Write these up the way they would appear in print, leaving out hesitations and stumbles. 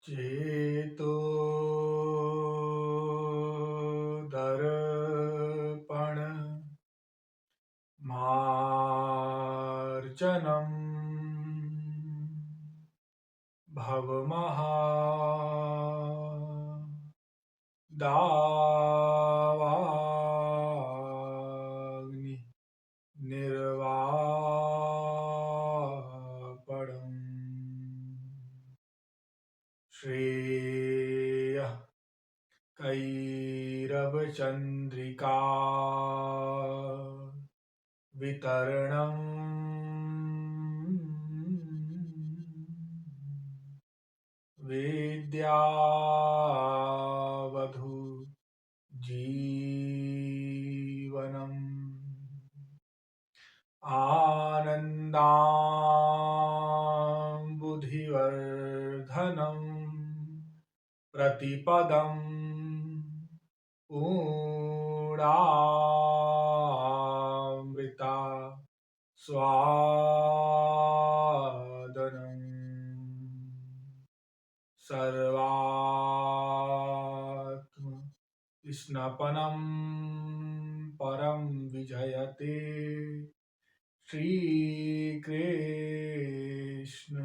चेतो दर्पण मार्जनम् भवमहा दावाग्नि निर्वापणम् श्रेयः कैरवचन्द्रिका वितरणम् विद्यावधू जीवनम् आनन्दाम्बुधिवर्धनम् प्रतिपदम् पूर्णामृता स्वादनम् सर्वात्म स्नपनं परं विजयते श्रीकृष्ण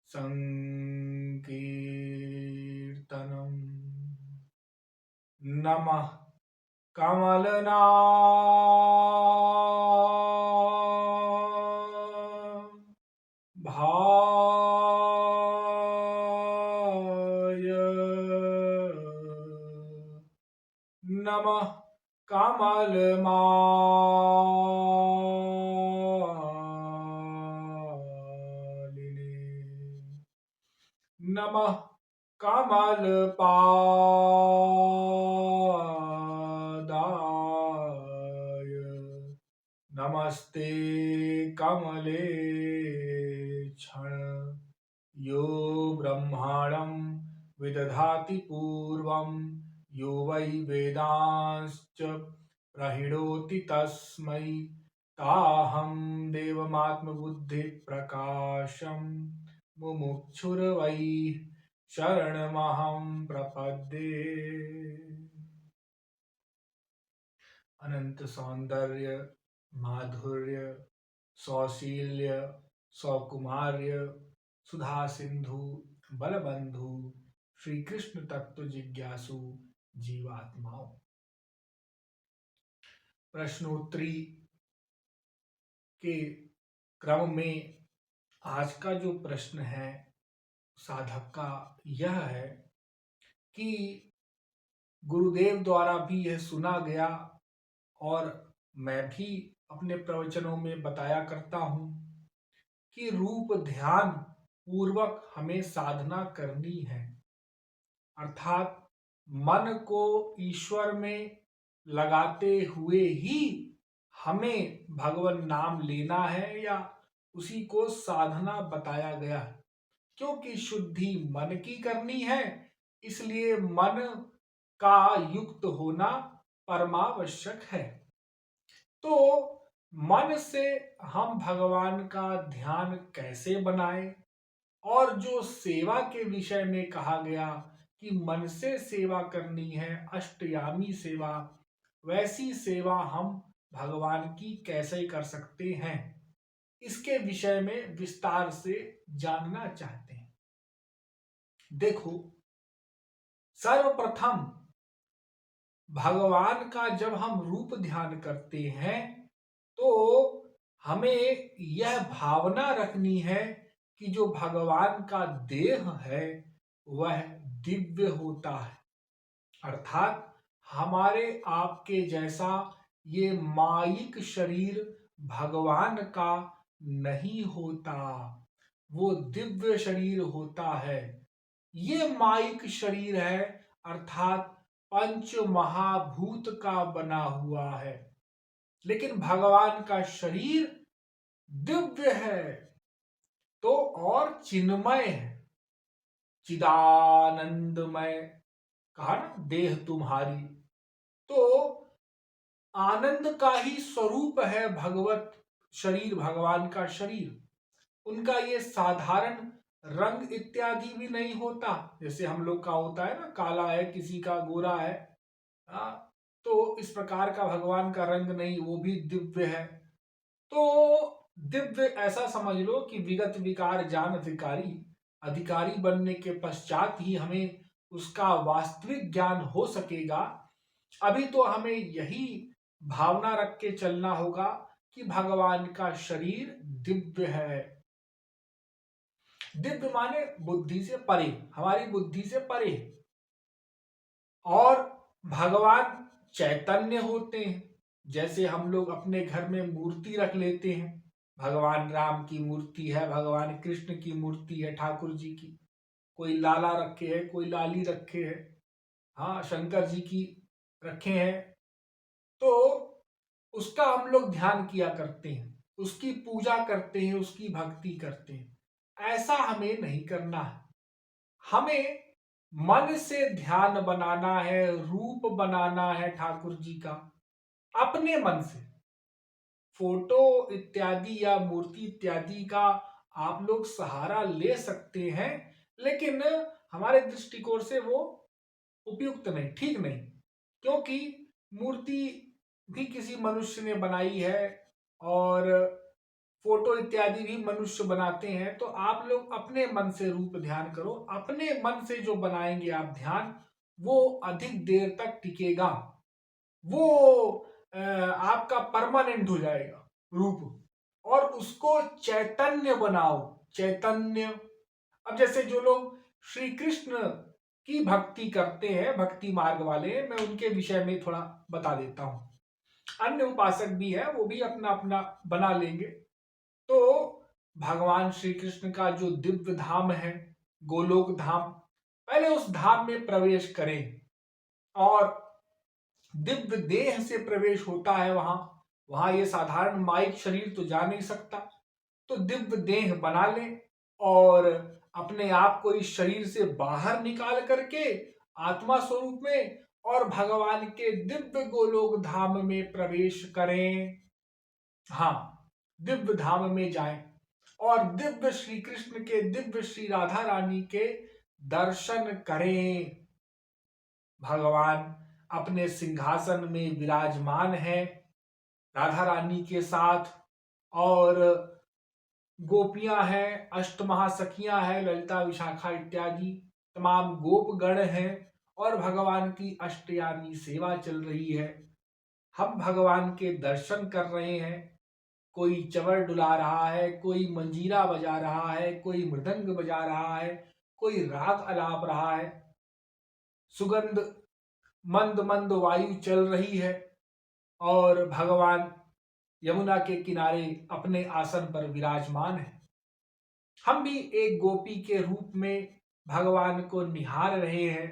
संकीर्तनम्। नमः कमलना भाय नमः कमलमालिने नमः कमलपादाय नमस्ते कमले क्षण यो ब्रह्माणं विदधाति पूर्वं यो वै वेदांश्च प्रहिणोति तस्मै ताहं देवमात्मबुद्धिप्रकाशं मुमुक्षुर्वै शरणमहं प्रपद्ये। अनंत सौंदर्य माधुर्य सौशील्य सौकुमार्य सुधा सिंधु बलबंधु श्री कृष्ण तत्व जिज्ञासु जीवात्माओं, प्रश्नोत्तरी के क्रम में आज का जो प्रश्न है साधक का यह है कि गुरुदेव द्वारा भी यह सुना गया और मैं भी अपने प्रवचनों में बताया करता हूं कि रूप ध्यान पूर्वक हमें साधना करनी है, अर्थात मन को ईश्वर में लगाते हुए ही हमें भगवान नाम लेना है या उसी को साधना बताया गया है। क्योंकि शुद्धि मन की करनी है, इसलिए मन का युक्त होना परमावश्यक है। तो मन से हम भगवान का ध्यान कैसे बनाएं, और जो सेवा के विषय में कहा गया कि मन से सेवा करनी है, अष्टयामी सेवा, वैसी सेवा हम भगवान की कैसे कर सकते हैं, इसके विषय में विस्तार से जानना चाहते हैं। देखो, सर्वप्रथम भगवान का जब हम रूप ध्यान करते हैं तो हमें यह भावना रखनी है कि जो भगवान का देह है वह दिव्य होता है, अर्थात हमारे आपके जैसा ये माइक शरीर भगवान का नहीं होता, वो दिव्य शरीर होता है। ये माइक शरीर है, अर्थात पंच महाभूत का बना हुआ है, लेकिन भगवान का शरीर दिव्य है तो और चिन्मय है, चिदानंदमय कहा ना, देह तुम्हारी, तो आनंद का ही स्वरूप है भगवत शरीर, भगवान का शरीर। उनका ये साधारण रंग इत्यादि भी नहीं होता। जैसे हम लोग का होता है ना, काला है, किसी का गोरा है। हाँ, तो इस प्रकार का भगवान का रंग नहीं, वो भी दिव्य है। तो दिव्य ऐसा समझ लो कि विगत विकार जान अधिकारी, अधिकारी बनने के पश्चात ही हमें उसका वास्तविक ज्ञान हो सकेगा। अभी तो हमें यही भावना रख के चलना होगा कि भगवान का शरीर दिव्य है। दिव्य माने बुद्धि से परे, हमारी बुद्धि से परे। और भगवान चैतन्य होते हैं। जैसे हम लोग अपने घर में मूर्ति रख लेते हैं, भगवान राम की मूर्ति है, भगवान कृष्ण की मूर्ति है, ठाकुर जी की, कोई लाला रखे है, कोई लाली रखे है, हाँ शंकर जी की रखे हैं। तो उसका हम लोग ध्यान किया करते हैं, उसकी पूजा करते हैं, उसकी भक्ति करते हैं। ऐसा हमें नहीं करना है। हमें मन से ध्यान बनाना है, रूप बनाना है ठाकुर जी का, अपने मन से। फोटो इत्यादि या मूर्ति इत्यादि का आप लोग सहारा ले सकते हैं, लेकिन हमारे दृष्टिकोण से वो उपयुक्त नहीं, ठीक नहीं। क्योंकि मूर्ति भी किसी मनुष्य ने बनाई है और फोटो इत्यादि भी मनुष्य बनाते हैं। तो आप लोग अपने मन से रूप ध्यान करो, अपने मन से जो बनाएंगे आप ध्यान, वो अधिक देर तक टिकेगा, वो आपका परमानेंट हो जाएगा रूप। और उसको चैतन्य बनाओ, चैतन्य। अब जैसे जो लोग श्री कृष्ण की भक्ति करते हैं, भक्ति मार्ग वाले, मैं उनके विषय में थोड़ा बता देता हूं। अन्य उपासक भी है, वो भी अपना अपना बना लेंगे। तो भगवान श्री कृष्ण का जो दिव्य धाम है, गोलोक धाम, पहले उस धाम में प्रवेश करें। और दिव्य देह से प्रवेश होता है वहां, वहां ये साधारण माइक शरीर तो जा नहीं सकता। तो दिव्य देह बना ले और अपने आप को इस शरीर से बाहर निकाल करके आत्मा स्वरूप में और भगवान के दिव्य गोलोक धाम में प्रवेश करें। हाँ, दिव्य धाम में जाएं और दिव्य श्री कृष्ण के, दिव्य श्री राधा रानी के दर्शन करें। भगवान अपने सिंहासन में विराजमान है राधा रानी के साथ, और गोपियां हैं, अष्टमहासखियां हैं, ललिता विशाखा इत्यादि तमाम गोपगण हैं, और भगवान की अष्टयामी सेवा चल रही है। हम भगवान के दर्शन कर रहे हैं। कोई चवर डुला रहा है, कोई मंजीरा बजा रहा है, कोई मृदंग बजा रहा है, कोई राग अलाप रहा है, सुगंध मंद मंद वायु चल रही है, और भगवान यमुना के किनारे अपने आसन पर विराजमान है। हम भी एक गोपी के रूप में भगवान को निहार रहे हैं।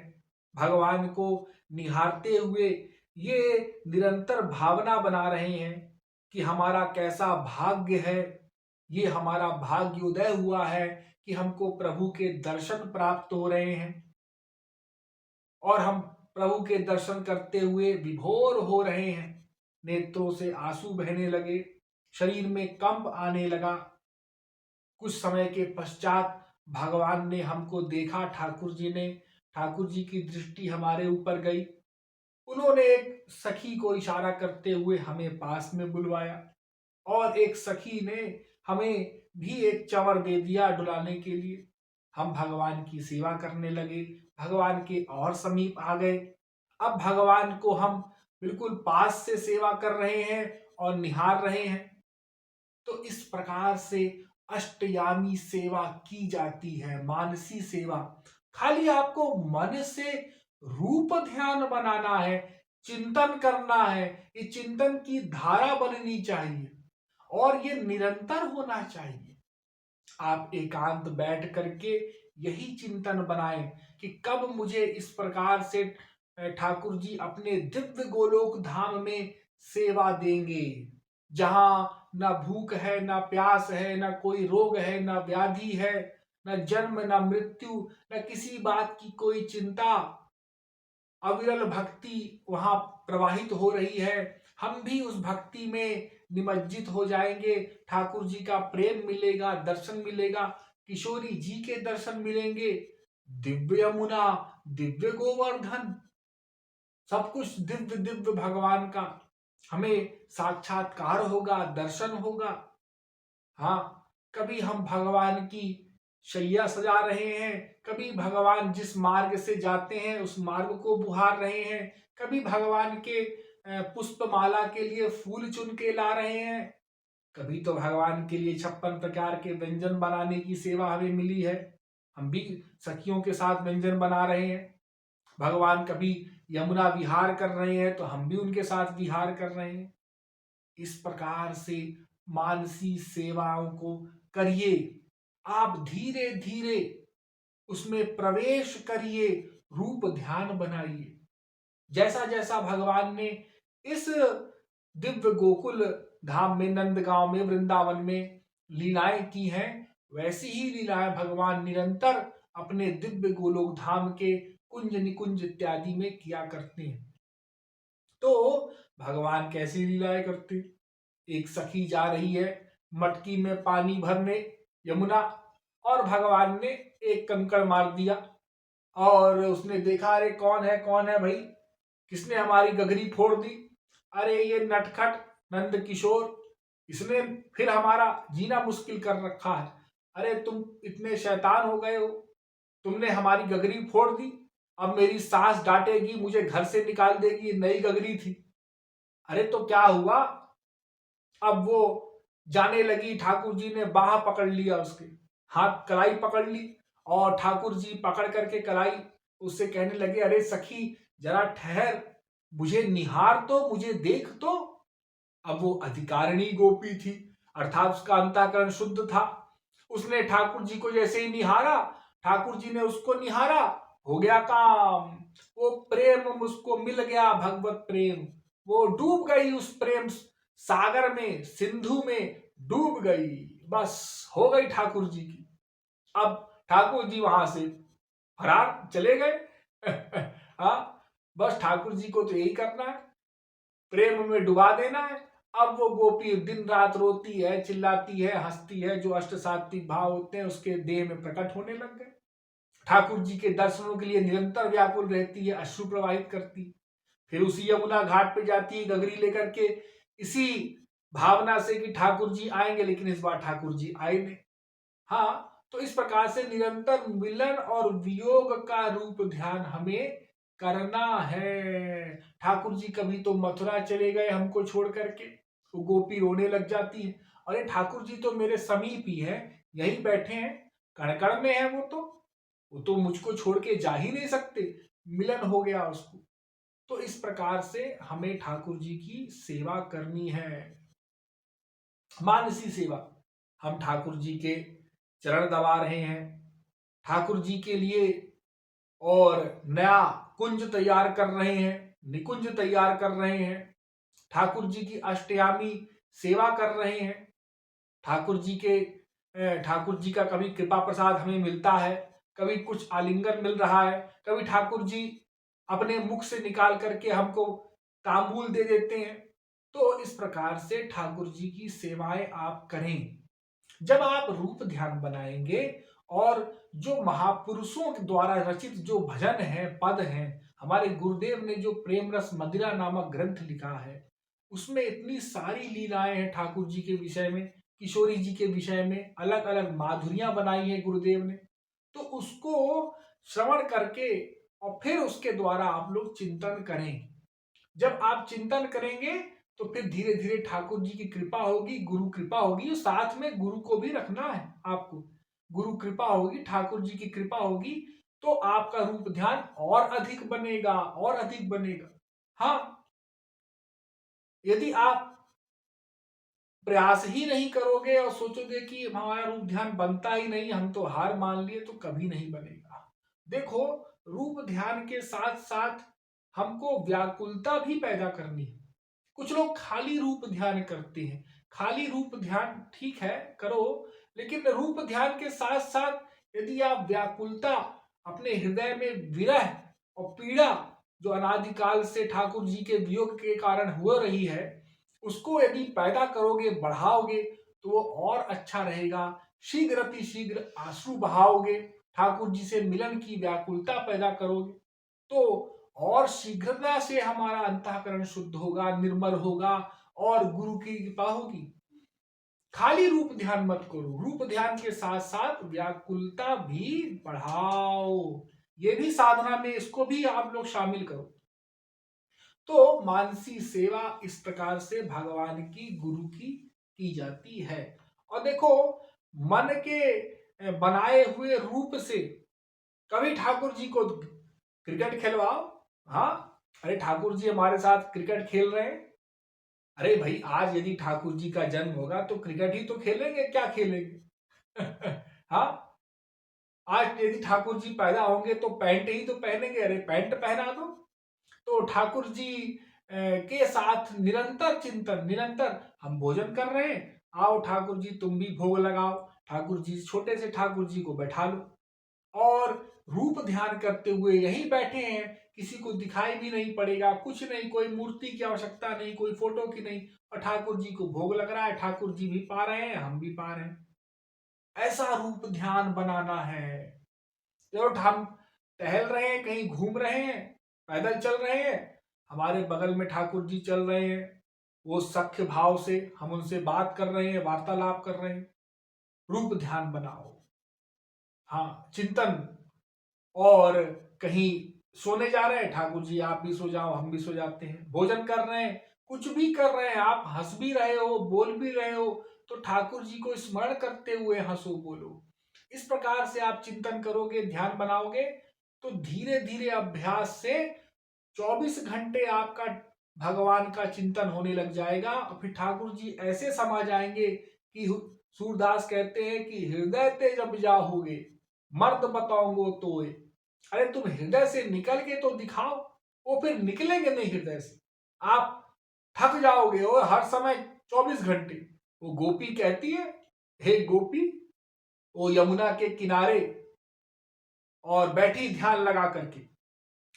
भगवान को निहारते हुए ये निरंतर भावना बना रहे हैं कि हमारा कैसा भाग्य है, ये हमारा भाग्योदय हुआ है कि हमको प्रभु के दर्शन प्राप्त हो रहे हैं। और हम प्रभु के दर्शन करते हुए विभोर हो रहे हैं, नेत्रों से आंसू बहने लगे, शरीर में कंप आने लगा। कुछ समय के पश्चात भगवान ने हमको देखा, ठाकुर जी ने, ठाकुर जी की दृष्टि हमारे ऊपर गई। उन्होंने एक सखी को इशारा करते हुए हमें पास में बुलवाया, और एक सखी ने हमें भी एक चंवर दे दिया डुलाने के लिए। हम भगवान की सेवा करने लगे, भगवान के और समीप आ गए। अब भगवान को हम बिल्कुल पास से सेवा कर रहे हैं और निहार रहे हैं। तो इस प्रकार से अष्टयामी सेवा की जाती है, मानसी सेवा। खाली आपको मन से रूप ध्यान बनाना है, चिंतन करना है। ये चिंतन की धारा बननी चाहिए और ये निरंतर होना चाहिए। आप एकांत बैठ करके यही चिंतन बनाएं कि कब मुझे इस प्रकार से ठाकुर जी अपने दिव्य गोलोक धाम में सेवा देंगे, जहां ना भूख है, ना प्यास है, ना कोई रोग है, ना व्याधि है, ना जन्म, ना मृत्यु, ना किसी बात की कोई चिंता। अविरल भक्ति वहां प्रवाहित हो रही है। हम भी उस भक्ति में निमज्जित हो जाएंगे, ठाकुर जी का प्रेम मिलेगा, दर्शन मिलेगा, किशोरी जी के दर्शन मिलेंगे, दिव्य यमुना, दिव्य गोवर्धन, सब कुछ दिव्य दिव्य भगवान का हमें साक्षात्कार होगा, दर्शन होगा। हाँ, कभी हम भगवान की शैया सजा रहे हैं, कभी भगवान जिस मार्ग से जाते हैं उस मार्ग को बुहार रहे हैं, कभी भगवान के पुष्पमाला के लिए फूल चुन के ला रहे हैं, कभी तो भगवान के लिए 56 प्रकार के व्यंजन बनाने की सेवा हमें मिली है, हम भी सखियों के साथ व्यंजन बना रहे हैं। भगवान कभी यमुना विहार कर रहे हैं तो हम भी उनके साथ विहार कर रहे हैं। इस प्रकार से मानसी सेवाओं को करिए, आप धीरे धीरे उसमें प्रवेश करिए, रूप ध्यान बनाइए। जैसा जैसा भगवान ने इस दिव्य गोकुल धाम में, नंदगांव में, वृंदावन में लीलाएं की हैं, वैसी ही लीलाएं भगवान निरंतर अपने दिव्य गोलोक धाम के कुंज निकुंज इत्यादि में किया करते हैं। तो भगवान कैसी लीलाएं करते? एक सखी जा रही है मटकी में पानी भरने यमुना, और भगवान ने एक कंकड़ मार दिया और उसने देखा, अरे कौन है भाई, किसने हमारी गगरी फोड़ दी? अरे ये नटखट नंद किशोर, इसने फिर हमारा जीना मुश्किल कर रखा है। अरे तुम इतने शैतान हो गए हो, तुमने हमारी गगरी फोड़ दी, अब मेरी सास डांटेगी, मुझे घर से निकाल देगी, नई गगरी थी। अरे तो क्या हुआ? अब वो जाने लगी, ठाकुर जी ने बाह पकड़ लिया, उसके हाथ कलाई पकड़ ली, और ठाकुर जी पकड़ करके कलाई उससे कहने लगे, अरे सखी जरा ठहर, मुझे निहार तो, मुझे देख तो। अब वो अधिकारिणी गोपी थी, अर्थात उसका अंतःकरण शुद्ध था। उसने ठाकुर जी को जैसे ही निहारा, ठाकुर जी ने उसको निहारा, हो गया काम। वो प्रेम उसको मिल गया, भगवत प्रेम, वो डूब गई उस प्रेम सागर में, सिंधु में डूब गई, बस हो गई ठाकुर जी की। अब ठाकुर जी वहां से फरार चले गए। हाँ, बस ठाकुर जी को तो यही करना है, प्रेम में डुबा देना है। अब वो गोपी दिन रात रोती है, चिल्लाती है, हंसती है, जो अष्ट सात्विक भाव होते हैं उसके देह में प्रकट होने लग गए। ठाकुर जी के दर्शनों के लिए निरंतर व्याकुल रहती है, अश्रु प्रवाहित करती, फिर उसी यमुना घाट पे जाती है गगरी लेकर के, इसी भावना से कि ठाकुर जी आएंगे, लेकिन इस बार ठाकुर जी आए नहीं। हाँ, तो इस प्रकार से निरंतर मिलन और वियोग का रूप ध्यान हमें करना है। ठाकुर जी कभी तो मथुरा चले गए हमको छोड़ करके, वो गोपी रोने लग जाती है, अरे ठाकुर जी तो मेरे समीप ही है, यहीं बैठे हैं, कण में है, वो तो मुझको छोड़ के जा ही नहीं सकते, मिलन हो गया उसको। तो इस प्रकार से हमें ठाकुर जी की सेवा करनी है, मानसी सेवा। हम ठाकुर जी के चरण दबा रहे हैं, ठाकुर जी के लिए और नया कुंज तैयार कर रहे हैं, निकुंज तैयार कर रहे हैं, ठाकुर जी की अष्टयामी सेवा कर रहे हैं, ठाकुर जी का कभी कृपा प्रसाद हमें मिलता है, कभी कुछ आलिंगन मिल रहा है, कभी ठाकुर जी अपने मुख से निकाल करके हमको तांबूल दे देते हैं। तो इस प्रकार से ठाकुर जी की सेवाएं आप करें। जब आप रूप ध्यान बनाएंगे और जो महापुरुषों के द्वारा रचित जो भजन है, पद हैं, हमारे गुरुदेव ने जो प्रेम रस मदिरा नामक ग्रंथ लिखा है, उसमें इतनी सारी लीलाएं हैं ठाकुर जी के विषय में, किशोरी जी के विषय में, अलग अलग माधुरियां बनाई है गुरुदेव ने। तो उसको श्रवण करके और फिर उसके द्वारा आप लोग चिंतन करें। जब आप चिंतन करेंगे तो फिर धीरे धीरे ठाकुर जी की कृपा होगी, गुरु कृपा होगी, और साथ में गुरु को भी रखना है आपको। गुरु कृपा होगी, ठाकुर जी की कृपा होगी, तो आपका रूप ध्यान और अधिक बनेगा, और अधिक बनेगा। हाँ, यदि आप प्रयास ही नहीं करोगे और सोचोगे कि हमारा रूप ध्यान बनता ही नहीं, हम तो हार मान लिए, तो कभी नहीं बनेगा। देखो, रूप ध्यान के साथ साथ हमको व्याकुलता भी पैदा करनी है। कुछ लोग खाली रूप ध्यान करते हैं, खाली रूप ध्यान ठीक है, करो, लेकिन रूप ध्यान के साथ साथ यदि आप व्याकुलता, अपने हृदय में विरह और पीड़ा जो अनादिकाल से ठाकुर जी के वियोग के कारण हो रही है, उसको यदि पैदा करोगे, बढ़ाओगे, तो वो और अच्छा रहेगा शीघ्र अति शीघ्र आंसू बहाओगे, ठाकुर जी से मिलन की व्याकुलता पैदा करोगे, तो और शीघ्रता से हमारा अंतःकरण शुद्ध होगा, निर्मल होगा और गुरु की कृपा होगी। खाली रूप ध्यान मत करो, रूप ध्यान के साथ साथ व्याकुलता भी बढ़ाओ। ये भी साधना में, इसको भी आप लोग शामिल करो। तो मानसी सेवा इस प्रकार से भगवान की, गुरु की जाती है। और देखो, मन के बनाए हुए रूप से कभी ठाकुर जी को क्रिकेट खिलवाओ। हाँ, अरे ठाकुर जी हमारे साथ क्रिकेट खेल रहे हैं। अरे भाई, आज यदि ठाकुर जी का जन्म होगा तो क्रिकेट ही तो खेलेंगे, क्या खेलेंगे? हाँ, आज यदि ठाकुर जी पैदा होंगे तो पैंट ही तो पहनेंगे। अरे पैंट पहना दो। तो ठाकुर जी के साथ निरंतर चिंतन, निरंतर हम भोजन कर रहे हैं, आओ ठाकुर जी तुम भी भोग लगाओ, ठाकुर जी, छोटे से ठाकुर जी को बैठा लो और रूप ध्यान करते हुए यहीं बैठे हैं, किसी को दिखाई भी नहीं पड़ेगा, कुछ नहीं, कोई मूर्ति की आवश्यकता नहीं, कोई फोटो की नहीं, और ठाकुर जी को भोग लग रहा है, ठाकुर जी भी पा रहे हैं, हम भी पा रहे हैं। ऐसा रूप ध्यान बनाना है। जब हम टहल रहे हैं, कहीं घूम रहे हैं, पैदल चल रहे हैं, हमारे बगल में ठाकुर जी चल रहे हैं, वो सख्य भाव से हम उनसे बात कर रहे हैं, वार्तालाप कर रहे हैं, रूप ध्यान बनाओ। हाँ, चिंतन। और कहीं सोने जा रहे हैं, ठाकुर जी आप भी सो जाओ, हम भी सो जाते हैं। भोजन कर रहे हैं, कुछ भी कर रहे हैं, आप हंस भी रहे हो, बोल भी रहे हो, तो ठाकुर जी को स्मरण करते हुए हंसो, बोलो। इस प्रकार से आप चिंतन करोगे, ध्यान बनाओगे, तो धीरे धीरे अभ्यास से 24 घंटे आपका भगवान का चिंतन होने लग जाएगा। और फिर ठाकुर जी ऐसे समा जाएंगे कि सूरदास कहते हैं कि हृदय ते जब जाओगे मर्द बताओगे तो। अरे तुम हृदय से निकल के तो दिखाओ। वो फिर निकलेंगे नहीं हृदय से, आप थक जाओगे। और हर समय 24 घंटे वो गोपी कहती है, हे गोपी, वो यमुना के किनारे और बैठी ध्यान लगा करके।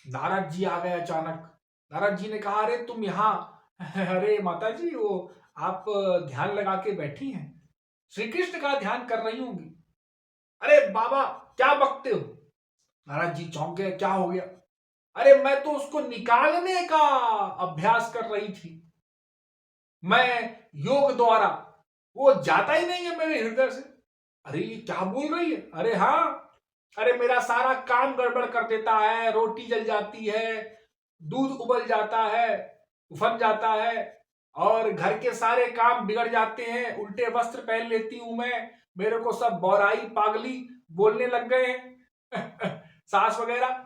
नारद जी आ गए अचानक। नारद जी ने कहा, अरे तुम यहाँ? अरे माता जी, वो आप ध्यान लगा के बैठी हैं, श्री कृष्ण का ध्यान कर रही होंगी। अरे बाबा, क्या बकते हो? नारद जी चौंक गए, क्या हो गया? अरे मैं तो उसको निकालने का अभ्यास कर रही थी, मैं योग द्वारा, वो जाता ही नहीं है मेरे हृदय से। अरे ये क्या बोल रही है? अरे हाँ, अरे मेरा सारा काम गड़बड़ कर देता है, रोटी जल जाती है, दूध उबल जाता है, उफन जाता है, और घर के सारे काम बिगड़ जाते हैं, उल्टे वस्त्र पहन लेती हूं मैं, मेरे को सब बौराई पागली बोलने लग गए हैं। सास वगैरह,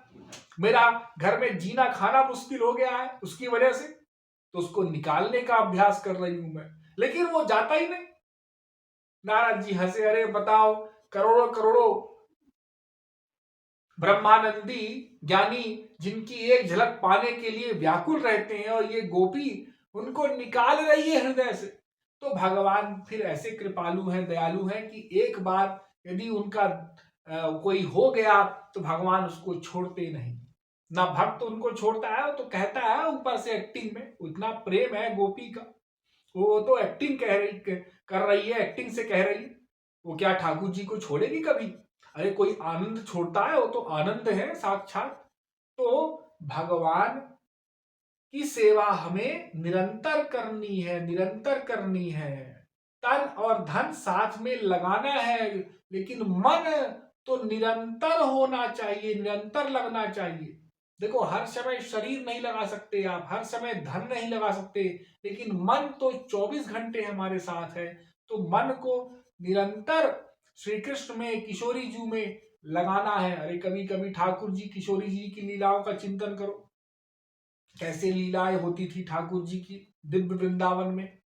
मेरा घर में जीना खाना मुश्किल हो गया है उसकी वजह से। तो उसको निकालने का अभ्यास कर रही हूं मैं, लेकिन वो जाता ही नहीं। नारद जी हंसे, अरे बताओ, करोड़ों करोड़ों ब्रह्मानंदी ज्ञानी जिनकी एक झलक पाने के लिए व्याकुल रहते हैं, और ये गोपी उनको निकाल रही है हृदय से। तो भगवान फिर ऐसे कृपालु हैं, दयालु हैं कि एक बार यदि उनका कोई हो गया तो भगवान उसको छोड़ते नहीं। ना भक्त उनको छोड़ता है, तो कहता है ऊपर से एक्टिंग में, इतना प्रेम है गोपी का, वो तो एक्टिंग कह रही, कर रही है, एक्टिंग से कह रही है। वो क्या ठाकुर जी को छोड़ेगी कभी? अरे कोई आनंद छोड़ता है? वो तो आनंद है साक्षात। तो भगवान की सेवा हमें निरंतर करनी है, निरंतर करनी है। तन और धन साथ में लगाना है, लेकिन मन तो निरंतर होना चाहिए, निरंतर लगना चाहिए। देखो, हर समय शरीर नहीं लगा सकते आप, हर समय धन नहीं लगा सकते, लेकिन मन तो 24 घंटे हमारे साथ है। तो मन को निरंतर श्री कृष्ण में, किशोरी जी में लगाना है। अरे कभी कभी ठाकुर जी, किशोरी जी की लीलाओं का चिंतन करो, कैसे लीलाएं होती थी ठाकुर जी की दिव्य वृंदावन में।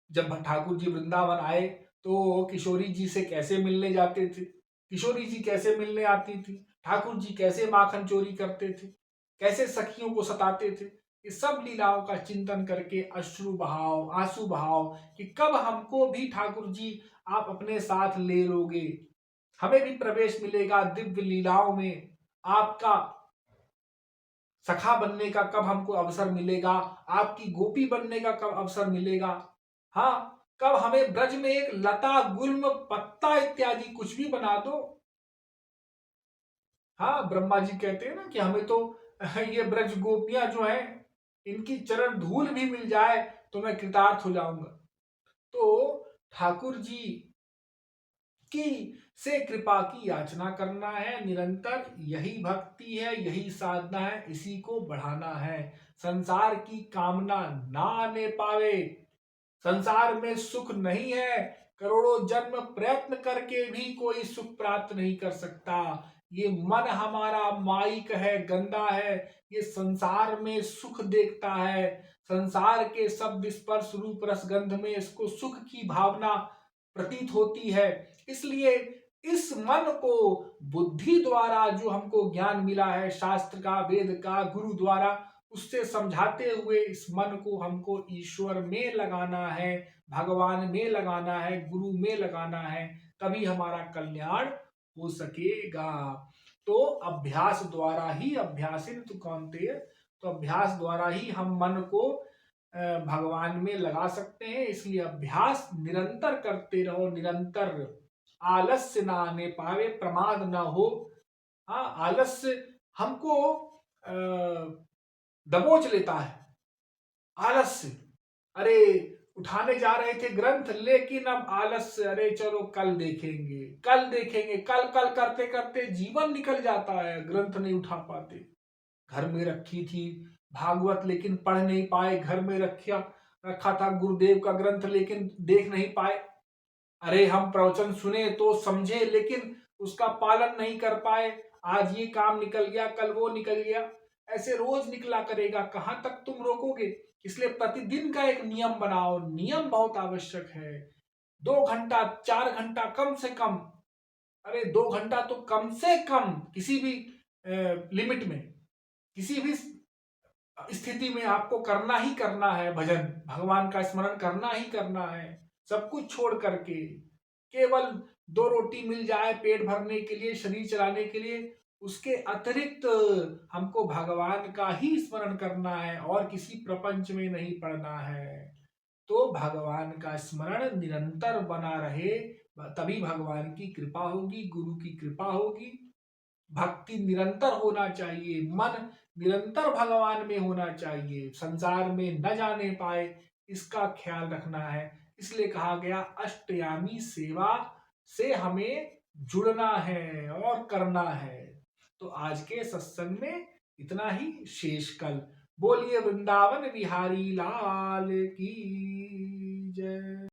जब ठाकुर जी वृंदावन आए तो किशोरी जी से कैसे मिलने जाते थे, किशोरी जी कैसे मिलने आती थी, ठाकुर जी कैसे माखन चोरी करते थे, कैसे सखियों को सताते थे। इस सब लीलाओं का चिंतन करके अश्रु बहाव, आंसू बहाव, कि कब हमको भी ठाकुर जी आप अपने साथ ले लोगे, हमें भी प्रवेश मिलेगा दिव्य लीलाओं में, आपका सखा बनने का कब हमको अवसर मिलेगा, आपकी गोपी बनने का कब अवसर मिलेगा। हाँ, कब हमें ब्रज में एक लता गुल्म पत्ता इत्यादि कुछ भी बना दो। हाँ, ब्रह्मा जी कहते हैं ना कि हमें तो ये ब्रज गोपियां जो हैं इनकी चरण धूल भी मिल जाए तो मैं कृतार्थ हो जाऊंगा। तो ठाकुर जी की से कृपा की याचना करना है निरंतर, यही भक्ति है, यही साधना है, इसी को बढ़ाना है। संसार की कामना ना आने पावे, संसार में सुख नहीं है, करोड़ों जन्म प्रयत्न करके भी कोई सुख प्राप्त नहीं कर सकता। ये मन हमारा माइक है, गंदा है, ये संसार में सुख देखता है, संसार के शब्द स्पर्श रूप रसगंध में इसको सुख की भावना प्रतीत होती है। इसलिए इस मन को बुद्धि द्वारा जो हमको ज्ञान मिला है शास्त्र का, वेद का, गुरु द्वारा, उससे समझाते हुए इस मन को हमको ईश्वर में लगाना है, भगवान में लगाना है, गुरु में लगाना है, तभी हमारा कल्याण हो सकेगा। तो अभ्यास द्वारा ही, अभ्यासिन तु कौन्तेय, तो अभ्यास द्वारा ही हम मन को भगवान में लगा सकते हैं। इसलिए अभ्यास निरंतर करते रहो, निरंतर। आलस्य ना आने पावे, प्रमाद ना हो। हाँ, आलस्य हमको दबोच लेता है। आलस्य, अरे उठाने जा रहे थे ग्रंथ, लेकिन अब आलस्य, अरे चलो कल देखेंगे, कल देखेंगे, कल कल करते करते जीवन निकल जाता है, ग्रंथ नहीं उठा पाते। घर में रखी थी भागवत, लेकिन पढ़ नहीं पाए, घर में रखा था गुरुदेव का ग्रंथ, लेकिन देख नहीं पाए। अरे हम प्रवचन सुने तो समझे, लेकिन उसका पालन नहीं कर पाए। आज ये काम निकल गया, कल वो निकल गया, ऐसे रोज निकला करेगा, कहां तक तुम रोकोगे। इसलिए प्रतिदिन का एक नियम बनाओ, नियम बहुत आवश्यक है। 2 घंटा, 4 घंटा कम से कम, अरे 2 घंटा तो कम से कम किसी भी लिमिट में, किसी भी स्थिति में आपको करना ही करना है। भजन, भगवान का स्मरण करना ही करना है, सब कुछ छोड़ करके। केवल 2 रोटी मिल जाए पेट भरने के लिए, शरीर चलाने के लिए, उसके अतिरिक्त हमको भगवान का ही स्मरण करना है और किसी प्रपंच में नहीं पड़ना है। तो भगवान का स्मरण निरंतर बना रहे, तभी भगवान की कृपा होगी, गुरु की कृपा होगी। भक्ति निरंतर होना चाहिए, मन निरंतर भगवान में होना चाहिए, संसार में न जाने पाए, इसका ख्याल रखना है। इसलिए कहा गया अष्टयामी सेवा से हमें जुड़ना है और करना है। तो आज के सत्संग में इतना ही, शेष कल। बोलिए वृंदावन बिहारी लाल की जय।